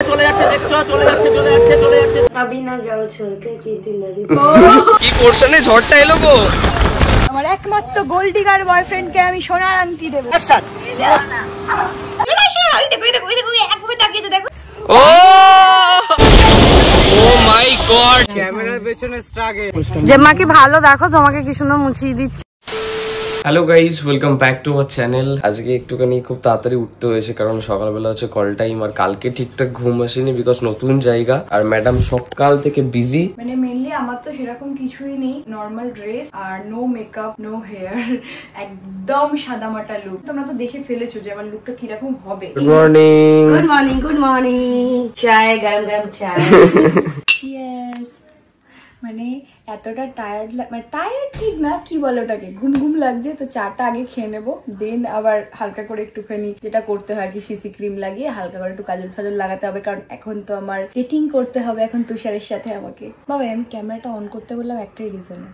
চলে যাচ্ছে দেখছো, চলে যাচ্ছে। अभी ना जाओ छोड़ के की लड़ी কি পোরশনে ঝড়টা এলো গো। আমার একমাত্র গোল্ড ডিগার বয়ফ্রেন্ডকে আমি সোনার আংটি দেব। অ্যাকশন। ও ও মাই গড, ক্যামেরার পেছনে স্ট্রাগল। যে মাকে ভালো দেখো, তোমাকে কি সুন্দর মুছিয়ে দিচ্ছে। Hello guys, welcome back to our channel. আজকে একটুখানি খুব তাড়াতাড়ি উঠতে হয়েছে, কারণ সকালবেলা হচ্ছে কল টাইম, আর কালকে ঠিকঠাক ঘুম আসেনি বিকজ নতুন জায়গা, আর ম্যাডাম সকাল থেকে বিজি। মানে মেইনলি আমার তো সেরকম কিছুই নেই, নর্মাল ড্রেস আর নো মেকআপ নো হেয়ার, একদম সাদামাটা লুক। তোমরা তো দেখে ফেলেছো যে আমার লুকটা কিরকম হবে। Good morning. Good morning, good morning. চায়, গরম গরম চায়। ইয়েস, মানে এতটা টায়ার্ড, মানে টায়ার্ড ঠিক না, কি বলে ওটাকে, ঘুম ঘুম লাগছে, তো চাটা আগে খেয়ে নেবো, দেন আবার হালকা করে একটুখানি যেটা করতে হয় আর কি, সিসি ক্রিম লাগিয়ে হালকা করে একটু কাজল ফাজল লাগাতে হবে, কারণ এখন তো আমার ডেটিং করতে হবে এখন তুষারের সাথে আমাকে। বাবা আমি ক্যামেরাটা অন করতে বললাম একটাই রিজনে,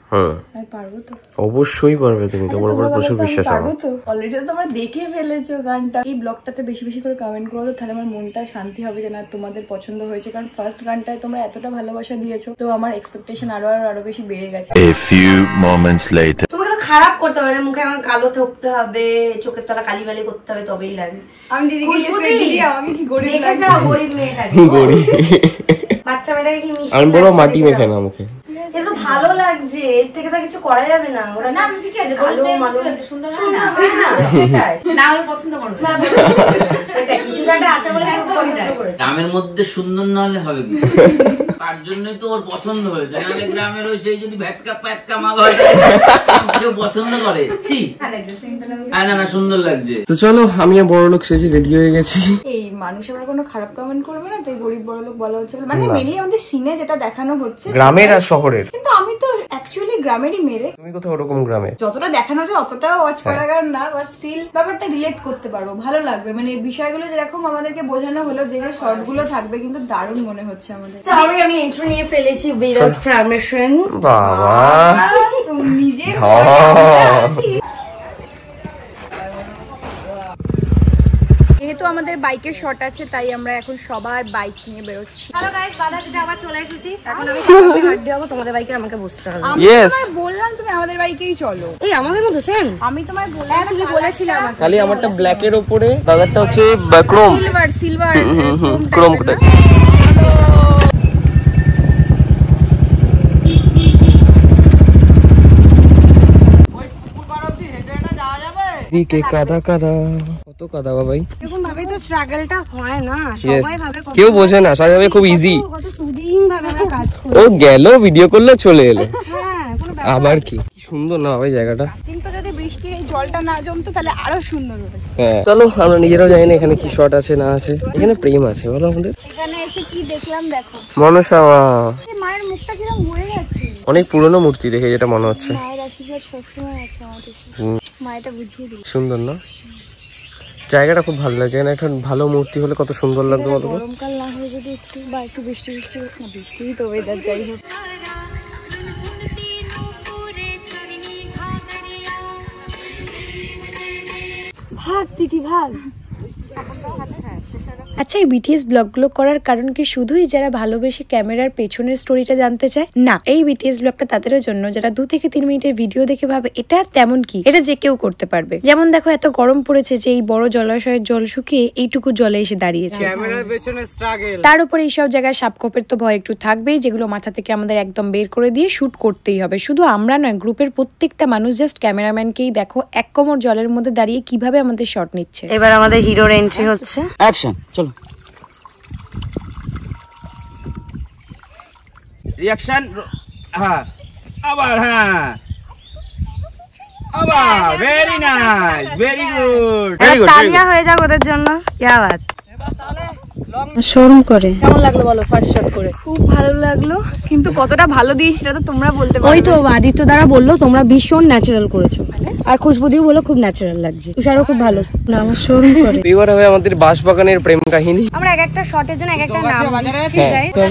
আমি পারবো তো? অবশ্যই পারবে তুমি, তোমার উপর প্রচুর বিশ্বাস পারবো তো। অলরেডি তো তোমরা দেখে ফেলেছো গানটা। এই ব্লগটাতে বেশি বেশি করে কমেন্ট করো, তো তাহলে আমার মনটা শান্তি হবে যে না তোমাদের পছন্দ হয়েছে, কারণ ফার্স্ট গানটায় তোমরা এতটা ভালোবাসা দিয়েছো, তো আমার এক্সপেকটেশন আরো বেশি বেড়ে গেছে। A few moments later. তোমাকে তো খারাপ করতে হবে না, মুখে আমার কালো থাকতে হবে, চোখের তলা কালি বালি করতে হবে, তবেই লাগে। আমি দিদিকে জিজ্ঞেস করে দিদি আমাকে কি গরিব দেখে লাগছে। যাও, গরিব মেয়েটাকে, বাচ্চা মেয়েটাকে কি মিষ্টি আমি বড় লাগছে মাটি দেখে মেখে যাও। না মুখে। এটা তো ভালো লাগছে, এর থেকে তো কিছু করা যাবে না। ওরা না আমি ঠিক আছে, ভালো মানুষ সুন্দর সুন্দর হয় না, সেটাই না হলে পছন্দ করবে না, সেটাই কিছু একটা আছে বলে একটু পছন্দ করেছে। গ্রামের মধ্যে সুন্দর না হলে হবে কি? তার জন্যই তো ওর পছন্দ হয়েছে, নাহলে গ্রামের ওই সেই যদি ভ্যাটকা প্যাটকা মাল হয় কেউ পছন্দ করে। ছি, না সুন্দর লাগছে। তো চলো, আমি বড় লোক সেজে রেডি হয়ে গেছি। এই মানুষ আবার কোনো খারাপ কমেন্ট করবে না, তো এই গরিব বড় লোক বলা হচ্ছে, মানে মেনলি আমাদের সিনে যেটা দেখানো হচ্ছে গ্রামের আর শহরের। কিন্তু আমি তো অ্যাকচুয়ালি গ্রামেরই মেরে, তুমি কোথাও ওরকম গ্রামে যতটা দেখানো যায় অতটাও ওয়াচ করার না, বাট স্টিল ব্যাপারটা রিলেট করতে পারবো, ভালো লাগবে। মানে এই বিষয়গুলো যেরকম আমাদেরকে বোঝানো হলো, যে যে শর্ট গুলো থাকবে, কিন্তু দারুণ মনে হচ্ছে আমাদের। সরি আমি ইন্ট্রো নিয়ে ফেলেছি উইদাউট পারমিশন। বাবা তুমি নিজের যেহেতু আমাদের বাইকের শট আছে, তাই আমরা এখন সবাই বাইক নিয়ে বেরোচ্ছি। হ্যালো গাইস, বাধা দিতে আবার চলে এসেছি। এখন আমি হাঁট দেবো, তোমাদের বাইকে আমাকে বসতে হবে। আমি Yes. তোমায় বললাম তুমি আমাদের বাইকেই চলো। এই আমাদের মতো সেম। আমি তোমায় বললাম, তুমি বলেছিলে আমাকে। খালি আমারটা ব্ল্যাক এর উপরে, দাদারটা হচ্ছে ক্রোম সিলভার ক্রোম টাইপ। দিকে কাদা কাদা, কত কাদা বাবাই। এরকম ভাবে তো স্ট্রাগলটা হয় না, সবাই ভাবে কেউ বোঝে না, সবাই ভাবে খুব ইজি। কত সুদিন ভাবে আমরা কাজ করি। ও গেল ভিডিও করলে চলে এলো, হ্যাঁ কোনো আবার কি সুন্দর না ভাই জায়গাটা। কিন্তু যদি বৃষ্টি এই জলটা না জমতো তাহলে আরো সুন্দর হতো। হ্যাঁ চলো, আমরা নিজেরাও জানি না এখানে কি শট আছে না আছে। এখানে প্রেম আছে বলো আমাদের। এখানে এসে কি দেখলাম দেখো, মনসা মা, এই মায়ের মুখটা কিরকম মরে গেছে। অনেক পুরনো মূর্তি দেখে যেটা মনে হচ্ছে। মায়ের আশীর্বাদ সবসময় আছে আমাদের, মায়েরটা বুঝিয়ে দিই। সুন্দর না জায়গাটা, খুব ভালো লাগছে। এখানে একটা ভালো মূর্তি হলে কত সুন্দর লাগতো বলো। গরমকাল না হয়ে যদি একটু বা একটু বৃষ্টি বৃষ্টি হোক না, বৃষ্টি তো ওয়েদার যাই হোক। ভাগ দিদি ভাগ। আচ্ছা, এই বিটিএস ব্লগগুলো করার কারণ কি শুধুই যারা ভালোবেসে ক্যামেরার পেছনের স্টোরিটা জানতে চায়? না, এই বিটিএস ব্লগটা তাদেরও জন্য যারা 2 থেকে 3 মিনিটের ভিডিও দেখে ভাবে এটা তেমন কি, এটা যে কেউ করতে পারবে। যেমন দেখো, এত গরম পড়েছে যে এই বড় জলাশয়ের জল শুকিয়ে এইটুকু জলে এসে দাঁড়িয়েছে। তার উপরে এইসব জায়গায় সাপকোপের তো ভয় একটু থাকবেই, যেগুলো মাথা থেকে আমাদের একদম বের করে দিয়ে শুট করতেই হবে। শুধু আমরা নয়, গ্রুপের প্রত্যেকটা মানুষ, জাস্ট ক্যামেরাম্যানকেই দেখো এক কোমর জলের মধ্যে দাঁড়িয়ে কিভাবে আমাদের শট নিচ্ছে। এবার আমাদের হিরোর এন্ট্রি হচ্ছে। অ্যাকশন, চলো। রিঅ্যাকশন, হ্যাঁ আবার, হ্যাঁ আবার, very nice, very good, very good. তালিয়া হয়ে যাক ওদের জন্য, কি বাত। শোরুম করে কেমন লাগলো বলো ফার্স্ট শট করে? খুব ভালো লাগলো, কিন্তু কতটা ভালো দিয়েছি সেটা তো তোমরা বলতে পারো। ওই তো আদিত্য দ্বারা বললো তোমরা ভীষণ ন্যাচারাল করেছো, আর খুশবুদিও বললো খুব ন্যাচারাল লাগছে, তুষারও খুব ভালো। না, আমার শোরুম করে। এবার হবে আমাদের বাঁশবাগানের প্রেম কাহিনী। আমরা এক একটা শটের জন্য এক একটা নাম দিচ্ছি।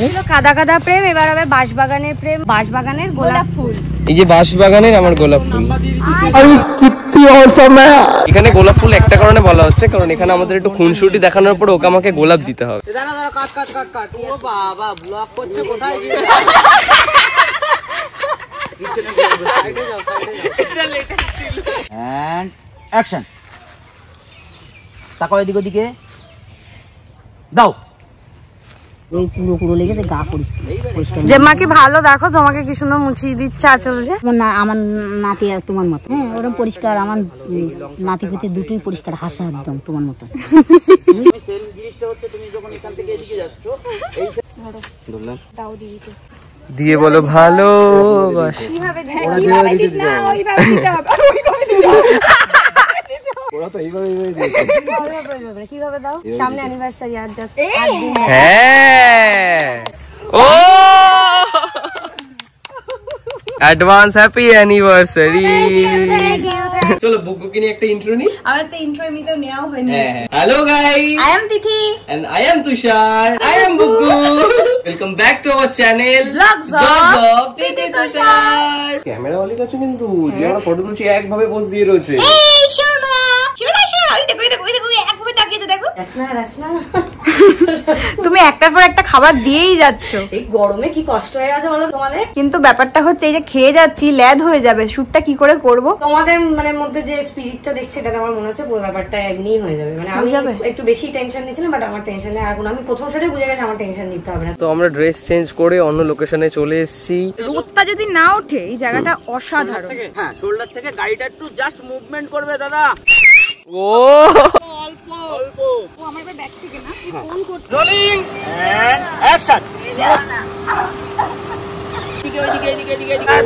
ছিল কাদা কাদা প্রেম, এবার হবে বাঁশবাগানের প্রেম, বাঁশবাগানের গোলাপ ফুল। এই যে বাঁশবাগানের আমার গোলাপ ফুল। এখানে গোলাপ ফুল একটা কারণে বলা হচ্ছে, কারণ এখানে আমাদের একটু খুনসুটি দেখানোর পর ওকে আমাকে গোলাপ দিতে হবে। And action. তাকাও এদিকে ওদিকে, দাও। এই পুরো পুরো লেগেছে, গা পরিষ্কার। যে মা কি ভালো, দেখো তোমাকে কি সুন্দর মুছিয়ে দিচ্ছে আঁচলে। আমার নাতি আর তোমার মতো, হ্যাঁ ওরকম পরিষ্কার। আমার নাতি পুতি দুটোই পরিষ্কার, হাসা একদম তোমার মতো। দিয়ে বলো ভালোবাসি। কিভাবে দাও? সামনে অ্যানিভার্সারি আর জাস্ট হ্যাঁ, ও অ্যাডভান্স হ্যাপি অ্যানিভার্সারি। চলো বুগ্গুকে নিয়ে একটা ইন্ট্রো নি। আমার তো ইন্ট্রো এমনিতেও নেওয়া হয়নি। Hello guys, I am Tithi and I am Tushar. I am Buggu. Welcome back to our channel Vlogs of Tithi Tushar. Camera অলি কাছে কিন্তু যে আমরা ফটো তুলছি একভাবে পোজ দিয়ে রয়েছে। এই শোনো শোনো শোনো, এই দেখো এই দেখো এই দেখো, একভাবে তাকিয়েছে দেখো। রাসনা তুমি একটার পর একটা খাবার দিয়েই যাচ্ছ। এই গরমে কি কষ্ট হয়ে গেছে বলো তোমাদের? কিন্তু ব্যাপারটা হচ্ছে এই যে খেয়ে যাচ্ছি, ল্যাদ হয়ে যাবে, শুটটা কি করে করব? তোমাদের মানে মধ্যে যে স্পিরিটটা দেখছি এটা আমার মনে হচ্ছে পুরো ব্যাপারটা এমনিই হয়ে যাবে। মানে আমি একটু বেশি টেনশন নিচ্ছিলাম, বাট আমার টেনশন নেই এখন। আমি প্রথম শটে বুঝে গেছি আমার টেনশন নিতে হবে না। তো আমরা ড্রেস চেঞ্জ করে অন্য লোকেশনে চলে এসেছি। রোদটা যদি না ওঠে এই জায়গাটা অসাধারণ। হ্যাঁ, শোল্ডার থেকে গাড়িটা একটু জাস্ট মুভমেন্ট করবে দাদা। ও অল্প অল্প। ও আমার ব্যাগ থেকে না, এই ফোন করতে। Rolling and action.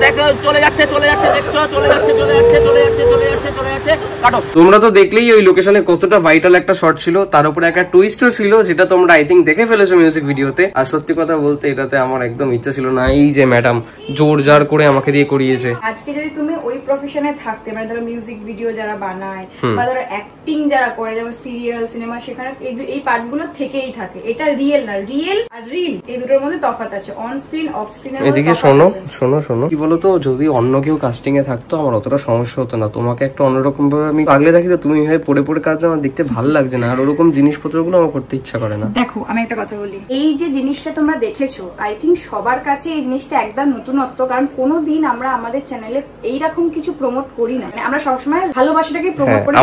দেখো চলে যাচ্ছে চলে যাচ্ছে, দেখছো চলে যাচ্ছে চলে যাচ্ছে চলে যাচ্ছে চলে যাচ্ছে চলে যাচ্ছে। কাটো। তোমরা তো দেখলেই ওই লোকেশনে কতটা ভাইটাল একটা শট ছিল, তার উপরে একটা টুইস্টও ছিল, যেটা তোমরা আই থিঙ্ক দেখে ফেলেছো মিউজিক ভিডিওতে। আর সত্যি কথা বলতে এটাতে আমার একদম ইচ্ছা ছিল না, এই যে ম্যাডাম জোর জার করে আমাকে দিয়ে করিয়েছে। আজকে যদি তুমি ওই প্রফেশনে থাকতে, মানে ধরো মিউজিক ভিডিও যারা বানায় বা ধরো অ্যাক্টিং যারা করে, যেমন সিরিয়াল সিনেমা, সেখানে এই পার্টগুলো থেকেই থাকে। এটা রিয়েল না, রিয়েল আর রিল এই দুটোর মধ্যে তফাৎ আছে। অন স্ক্রিন অফ স্ক্রিনের মধ্যে এদিকে শোনো শোনো শোনো, কি বলতো, যদি অন্য কেউ কাস্টিং এ থাকতো আমার অতটা সমস্যা হতো না। তোমাকে একটা অন্যরকম ভাবে আমি আগলে রাখি, তো তুমি ভাবে পড়ে পড়ে কাজ আমার দেখতে ভালো লাগছে না, আর ওরকম জিনিসপত্রগুলো আমার করতে ইচ্ছা করে না। দেখো আমি একটা কথা বলি, এই যে জিনিসটা তোমরা দেখেছো, আই থিঙ্ক সবার কাছে এই জিনিসটা একদম নতুনত্ব। কারণ কোনোদিন আমরা আমাদের চ্যানেলে এইরকম কিছু প্রমোট করি না। মানে আমরা সবসময় ভালোবাসাটাকে প্রমোট করি।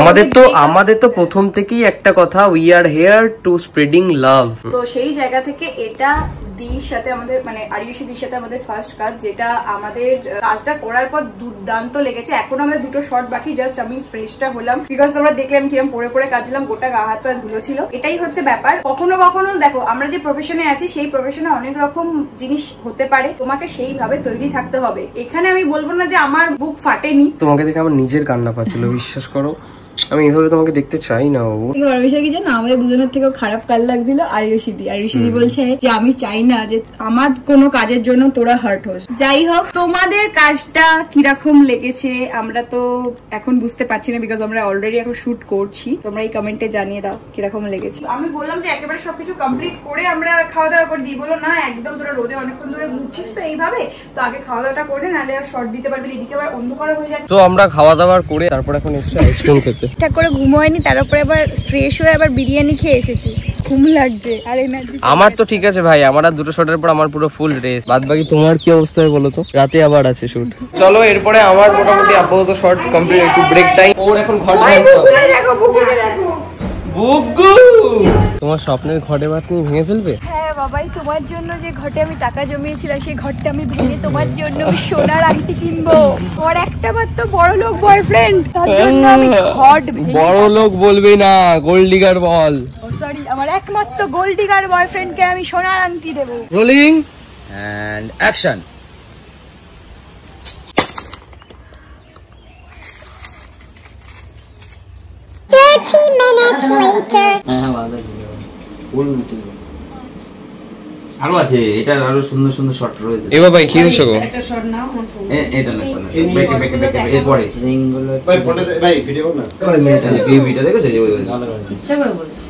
আমাদের তো প্রথম থেকেই একটা কথা, we are here to spreading love. তো সেই জায়গা থেকে এটা দির সাথে আমাদের, মানে আরিয়সী দির সাথে আমাদের ফার্স্ট কাজ, যেটা আমাদের কাজটা করার পর দুর্দান্ত লেগেছে। এখন আমাদের দুটো শট বাকি, জাস্ট আমি ফ্রেশটা হলাম, বিকজ তোমরা দেখলে আমি কিরকম পরে পরে কাজলাম, গোটা গা হাত পা ধুলো ছিল। এটাই হচ্ছে ব্যাপার। কখনো কখনো দেখো আমরা যে প্রফেশনে আছি সেই প্রফেশনে অনেক রকম জিনিস হতে পারে, তোমাকে সেইভাবে তৈরি থাকতে হবে। এখানে আমি বলবো না যে আমার বুক ফাটেনি, তোমাকে দেখে আমার নিজের কান্না পাচ্ছিল, বিশ্বাস করো। আমি এইভাবে তোমাকে দেখতে চাই না বাবু। বিষয় কি জানো, আমাদের দুজনের থেকেও খারাপ কাল লাগছিল আরিয়সী বলছে যে আমি চাই না যে আমার কোনো কাজের জন্য তোরা হার্ট হোস। যাই হোক, তোমাদের কাজটা কিরকম লেগেছে আমরা তো এখন বুঝতে পারছি না, বিকজ আমরা অলরেডি এখন শুট করছি। তোমরা এই কমেন্টে জানিয়ে দাও কিরকম লেগেছে। আমি বললাম যে একেবারে সবকিছু কমপ্লিট করে আমরা খাওয়া দাওয়া করে দিই, বলো না একদম তোরা রোদে অনেকক্ষণ ধরে ঘুরছিস তো এইভাবে, তো আগে খাওয়া দাওয়াটা করে নাহলে আর শর্ট দিতে পারবি, এদিকে আবার অন্ধকার হয়ে যাচ্ছে। তো আমরা খাওয়া দাওয়ার করে তারপর এখন এসে আইসক্রিম খেতে। ঠিকঠাক করে ঘুমোয়নি, তার উপরে আবার ফ্রেশ হয়ে আবার বিরিয়ানি খেয়ে এসেছি, ঘুম লাগছে। আর আমার তো ঠিক আছে ভাই, আমার আর দুটো শটের পর আমার পুরো ফুল রেস্ট। বাদ বাকি তোমার কি অবস্থা হয় বলো তো? রাতে আবার আছে শুট। চলো এরপরে আমার মোটামুটি আপাতত শর্ট কমপ্লিট, একটু ব্রেক টাইম। ওর এখন ঘর বুগ্গু, তোমার স্বপ্নের ঘটে বাত তুমি ভেঙে ফেলবে? হ্যাঁ বাবাই, তোমার জন্য যে ঘটে আমি টাকা জমিয়েছিলাম সেই ঘরটা আমি ভেঙে তোমার জন্য সোনার আংটি কিনবো। ওর একটা মাত্র বড় লোক বয়ফ্রেন্ড, তার জন্য আমি ঘট ভেঙে, বড় লোক বলবি না, গোল্ড ডিগার বল। সরি, আমার একমাত্র গোল্ড ডিগার বয়ফ্রেন্ডকে আমি সোনার আংটি দেবো। Rolling and action. আরো আছে, এটার আরো সুন্দর সুন্দর শট রয়েছে। এ বাবা কি হচ্ছে গো? একটা শট নাও, এটা না বেঁচে বেঁচে বেঁচে এরপরে ভাই ফটো ভাই ভিডিও কর না, ভিডিওটা দেখেছো যে ভালো করে ইচ্ছা করে বলছি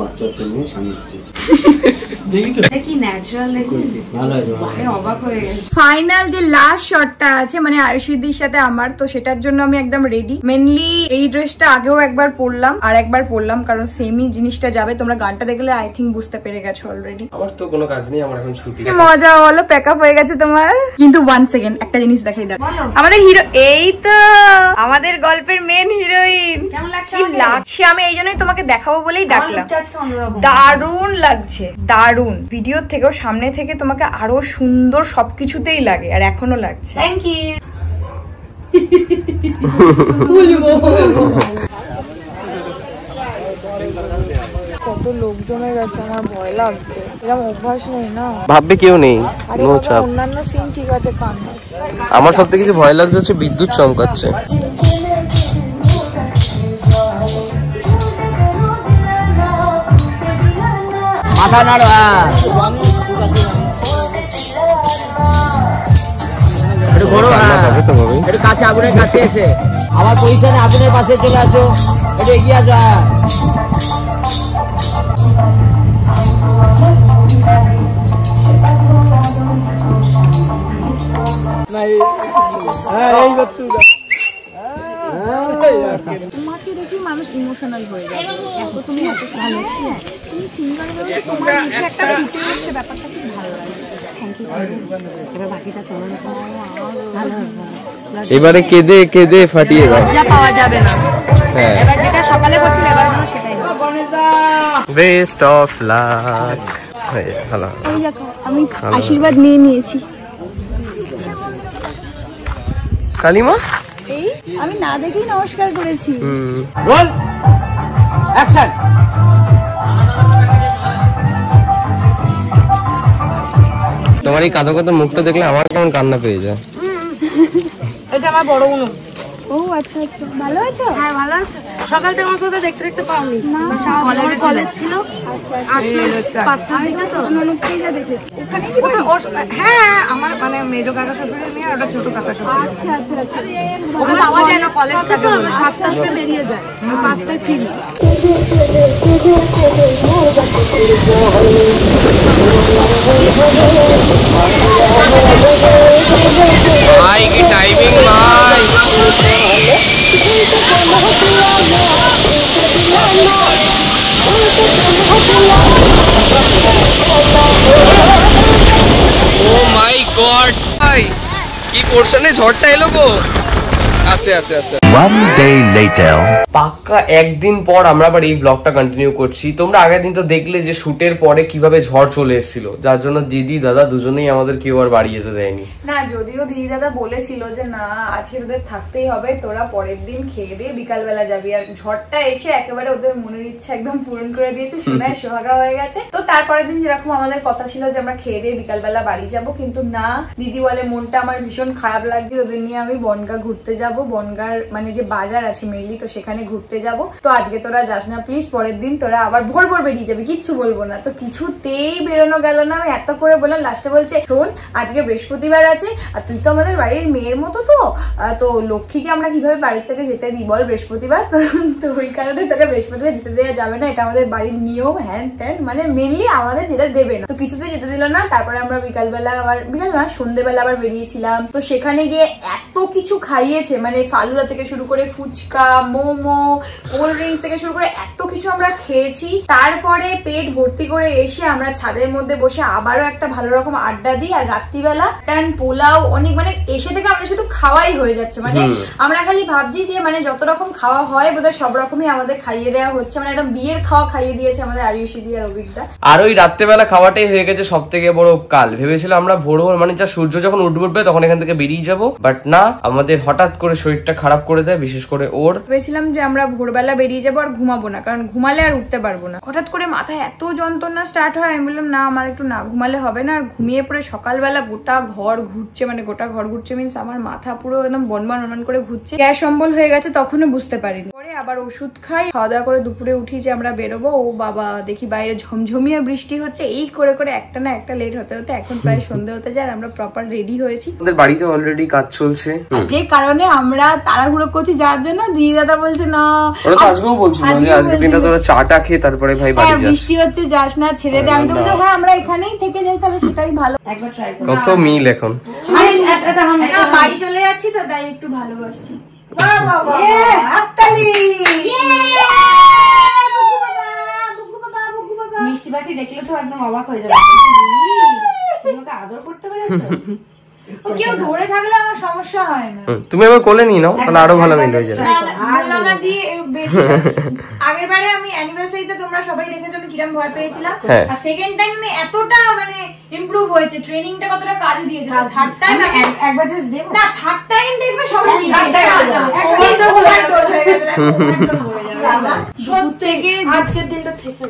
বাচ্চা আছে নিয়ে স্বামী স্ত্রী ফাইনাল যে লাস্ট শটটা আছে মানে আরশিদির সাথে আমার, তো সেটার জন্য আমি একদম রেডি। মেনলি এই ড্রেসটা আগেও একবার পরলাম আর একবার পরলাম, কারণ সেমই জিনিসটা যাবে। তোমরা গানটা দেখলে আই থিঙ্ক বুঝতে পেরে গেছো অলরেডি। আমার তো কোনো কাজ নেই, আমার এখন ছুটি। মজা হলো, প্যাক আপ হয়ে গেছে তোমার। কিন্তু 1 সেকেন্ড একটা জিনিস দেখাই দাও, আমাদের হিরো, এই তো আমাদের গল্পের মেন হিরোইন। কেমন লাগছে? লাগছে, আমি এই জন্যই তোমাকে দেখাবো বলেই ডাকলাম। দারুণ লাগছে, দারুণ। ভিডিও থেকেও সামনে থেকে তোমাকে আরো সুন্দর সবকিছুতেই লাগে, আর এখনো লাগছে। Thank you. কত লোকজন হয়ে গেছে, আমার ভয় লাগছে। এরকম অভ্যাস নেই না। ভাববে কেউ নেই, নো চাপ। অন্যান্য সিন ঠিক আছে, কান আমার সবথেকে কিছু ভয় লাগছে হচ্ছে বিদ্যুৎ চমকাচ্ছে। মাথা নাড়ো, একটু ঘোরো, একটু কাছে, আগুনের কাছে এসে আবার পজিশনে আগুনের পাশে চলে আসো, একটু এগিয়ে আসো। তোমাকে দেখি মানুষ ইমোশনাল হয়ে যায়। এত তুমি এত ভালো ছিল, তুমি সিঙ্গার হয়ে তোমার মুখে একটা ফুটে উঠছে, ব্যাপারটা খুব ভালো লাগে। Thank you. এবার বাকিটা তোমার ভালো হবে। এবারে কেঁদে কেঁদে ফাটিয়ে দাও, যা পাওয়া যাবে না। হ্যাঁ, এবার যেটা সকালে করছিল এবার যেন সেটাই হবে। Best of luck. ভালো, এই দেখো আমি আশীর্বাদ নিয়ে নিয়েছি। কালিমা এই আমি না দেখেই নমস্কার করেছি। Roll action. তোমার এই কাঁদো কাঁদো মুখটা দেখলে আমার কেমন কান্না পেয়ে যায়। এটা আমার বড় বোন। ও আচ্ছা আচ্ছা, ভালো আছো? হ্যাঁ ভালো আছে। সকাল থেকে আমার কথা দেখতে দেখতে পাওনি। কলেজ ছিল, আসলে 5টার দিকে তো ননদকেই দেখেছি। এখানে কি হ্যাঁ আমার মানে মেজো কাকা শ্বশুরের মেয়ে, ওটা ছোট কাকা শ্বশুর। আচ্ছা আচ্ছা আচ্ছা। ওকে পাওয়া যায় না, কলেজ থাকে বলে 7টায় বেরিয়ে যায়, 5টায় ফিরি। ভাই কি টাইমিং ভাই। ও মাই গড ভাই, কি পোরশনে ঝড়টা এলো গো। আস্তে আস্তে আস্তে। One day later. পাক্কা একদিন পর আমরা আবার এই ব্লগটা কন্টিনিউ করছি। তোমরা আগের দিন তো দেখলে যে শুটের পরে কিভাবে ঝড় চলে এসেছিল, যার জন্য দিদি দাদা দুজনেই আমাদের কেউ আর বাড়ি যেতে দেয়নি। না, যদিও দিদি দাদা বলেছিল যে না আজকে তোদের থাকতেই হবে, তোরা পরের দিন খেয়ে দিয়ে বিকালবেলা যাবি। আর ঝড়টা এসে একেবারে ওদের মনের ইচ্ছা একদম পূরণ করে দিয়েছে, সোনায় সোহাগা হয়ে গেছে। তো তারপরের দিন যেরকম আমাদের কথা ছিল যে আমরা খেয়ে দিয়ে বিকালবেলা বাড়ি যাব, কিন্তু না, দিদি বলে মনটা আমার ভীষণ খারাপ লাগছে, ওদের নিয়ে আমি বনগা ঘুরতে যাব। বনগার মানে যে বাজার আছে মেনলি, তো সেখানে ঘুরতে যাব। তো আজকে তোরা যাস না প্লিজ, পরের দিন তোরা আবার ভোর ভোর বেরিয়ে যাবি, কিচ্ছু বলবো না। তো কিছুতেই বেরোনো গেল না। আমি এত করে বললাম, লাস্টে বলছে শোন আজকে বৃহস্পতিবার আছে, আর তুই তো আমাদের বাড়ির মেয়ের মতো, তো লক্ষ্মীকে আমরা কিভাবে বাড়ি থেকে যেতে দিই বল বৃহস্পতিবার। তো ওই কারণে তোকে বৃহস্পতিবার যেতে দেওয়া যাবে না, এটা আমাদের বাড়ির নিয়ম, হ্যান ত্যান, মানে মেনলি আমাদের যেটা দেবে না। তো কিছুতে যেতে দিল না। তারপরে আমরা বিকালবেলা আবার, বিকালবেলা সন্ধ্যেবেলা আবার বেরিয়েছিলাম। তো সেখানে গিয়ে এত কিছু খাইয়েছে, মানে ফালুদা থেকে শুরু করে ফুচকা, মোমো, কোল্ড ড্রিঙ্কস থেকে শুরু করে এত কিছু আমরা খেয়েছি। তারপরে পেট ভর্তি করে এসে আমরা ছাদের মধ্যে বসে আবারও একটা ভালো রকম আড্ডা দিই। আর রাত্রিবেলা টান পোলাও অনেক, মানে এসে থেকে আমাদের শুধু খাওয়াই হয়ে যাচ্ছে। মানে আমরা খালি ভাবছি যে মানে যত রকম খাওয়া হয় বোধহয় সব রকমই আমাদের খাইয়ে দেওয়া হচ্ছে, মানে একদম বিয়ের খাওয়া খাইয়ে দিয়েছে আমাদের আরিউষি দিয়ে আর অভিজ্ঞতা। আর ওই রাত্রেবেলা খাওয়াটাই হয়ে গেছে সব থেকে বড় কাল। ভেবেছিলাম আমরা ভোর ভোর মানে যা সূর্য যখন উঠবে তখন এখান থেকে বেরিয়ে যাব, বাট না, আমাদের হঠাৎ করে শরীরটা খারাপ করে দেয়, বিশেষ করে ওর। ভেবেছিলাম যে আমরা ভোরবেলা বেরিয়ে যাবো আর ঘুমাবো না, কারণ ঘুমালে আর উঠতে পারবো না। হঠাৎ করে মাথায় এত যন্ত্রণা স্টার্ট হয়, আমি বললাম না আমার একটু না ঘুমালে হবে না। আর ঘুমিয়ে পড়ে সকালবেলা গোটা ঘর ঘুরছে, মানে গোটা ঘর ঘুরছে মিনস আমার মাথা পুরো একদম বনবন করে ঘুরছে, গ্যাস অম্বল হয়ে গেছে, তখনও বুঝতে পারিনি। পরে আবার ওষুধ খাই, খাওয়া দাওয়া করে দুপুরে উঠি যে আমরা বেরোবো। ও বাবা দেখি বাইরে ঝমঝমিয়ে বৃষ্টি হচ্ছে, এই করে করে একটা না একটা লেট হতে হতে এখন প্রায় সন্ধ্যে হতে যায়। আর আমরা প্রপার রেডি হয়েছি, আমাদের বাড়িতে অলরেডি কাজ চলছে, যে কারণে আমরা তাড়াহুড়ো করছি যাওয়ার জন্য। দিদি দাদা বলছে না, ওরা তো আজকেও বলছিল যে আজকের দিনটা তোরা চাটা খেয়ে তারপরে ভাই বাড়ি যাস, বৃষ্টি হচ্ছে যাস না, ছেড়ে দে। আমি তো বলছি হ্যাঁ আমরা এখানেই থেকে যাই, তাহলে সেটাই ভালো। একবার ট্রাই করো। কত মিল এখন বাড়ি চলে যাচ্ছি তো তাই একটু ভালোবাসছি। মিষ্টি বাটি দেখলে তো একদম অবাক হয়ে যাবে, তোমাকে আদর করতে পেরেছো। কেউ ধরে থাকলে আমার সমস্যা হয় না। তুমি আবার কোলে নিয়ে নাও, তাহলে আরো ভালো মিল হয়ে যাবে। আগের বারে আমি অ্যানিভার্সারিতে তোমরা সবাই দেখেছো আমি কিরম ভয় পেয়েছিলাম, হ্যাঁ। আর সেকেন্ড টাইম আমি এতটা মানে ইমপ্রুভ হয়েছে, ট্রেনিংটা কতটা কাজে দিয়েছে। থার্ড টাইম একবার জাস্ট দেব না, থার্ড টাইম দেখবে সবাই আজকের দিনটা থেকে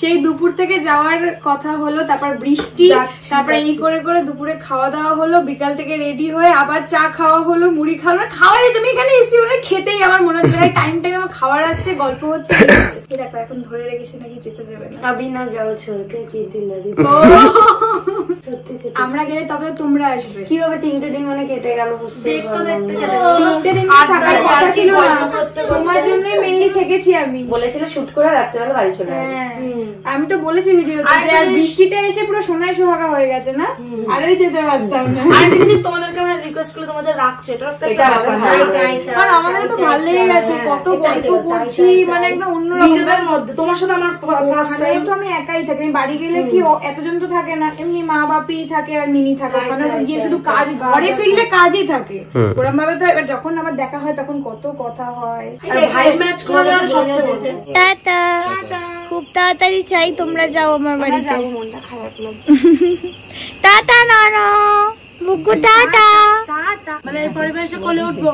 সেই দুপুর থেকে যাওয়ার কথা হলো, তারপর বৃষ্টি, তারপরে এই করে করে দুপুরে খাওয়া দাওয়া হলো, বিকাল থেকে রেডি হয়ে আবার চা খাওয়া হলো, মুড়ি খাওয়া খাওয়া হয়েছে। আমি এখানে এসি মানে খেতেই আমার মনে হচ্ছে টাইম টাইম আমার খাবার আসছে, গল্প হচ্ছে। এই দেখো এখন ধরে রেখেছি নাকি যেতে দেবে না। अभी ना जाओ छोड़ के কি দিন আমরা গেলে তবে তোমরা আসবে। কিভাবে 3টে দিন মানে কেটে গেল বুঝতে পারলাম না। 3টে দিন থাকার কথা ছিল না, তোমার জন্যই মেইনলি থেকেছি আমি। বলেছিল শুট করে রাত্রেবেলা বাড়ি চলে যাবে। আমি তো বলেছি ভিডিওতে যে আর বৃষ্টিটা এসে পুরো সোনায় সোহাগা হয়ে গেছে না, আরই যেতে পারতাম না। আর জিনিস তোমাদেরকে আমরা রিকোয়েস্ট করলে তোমাদের রাখছে, এটা একটা ব্যাপার না। আর আমাদের তো ভালো লেগে গেছে, কত গল্প করছি মানে একদম অন্যরকম। নিজেদের মধ্যে তোমার সাথে আমার ফার্স্ট টাইম তো আমি একাই থাকি, আমি বাড়ি গেলে কি এতজন তো থাকে না, এমনি মা বাপি থাকে আর মিনি থাকে, ওখানে তো গিয়ে শুধু কাজ, ঘরে ফিরলে কাজই থাকে ওরকম ভাবে। তো এবার যখন আবার দেখা হয় তখন কত কথা হয়। আর ভাই ম্যাচ করে যাওয়ার সবচেয়ে বড়। টাটা, খুব তাড়াতাড়ি চাই তোমরা যাও আমার বাড়িতে। মনটা খারাপ লাগছে। টাটা নানা বুকু, টাটা। মানে এই পরিবেশে কোলে উঠবো।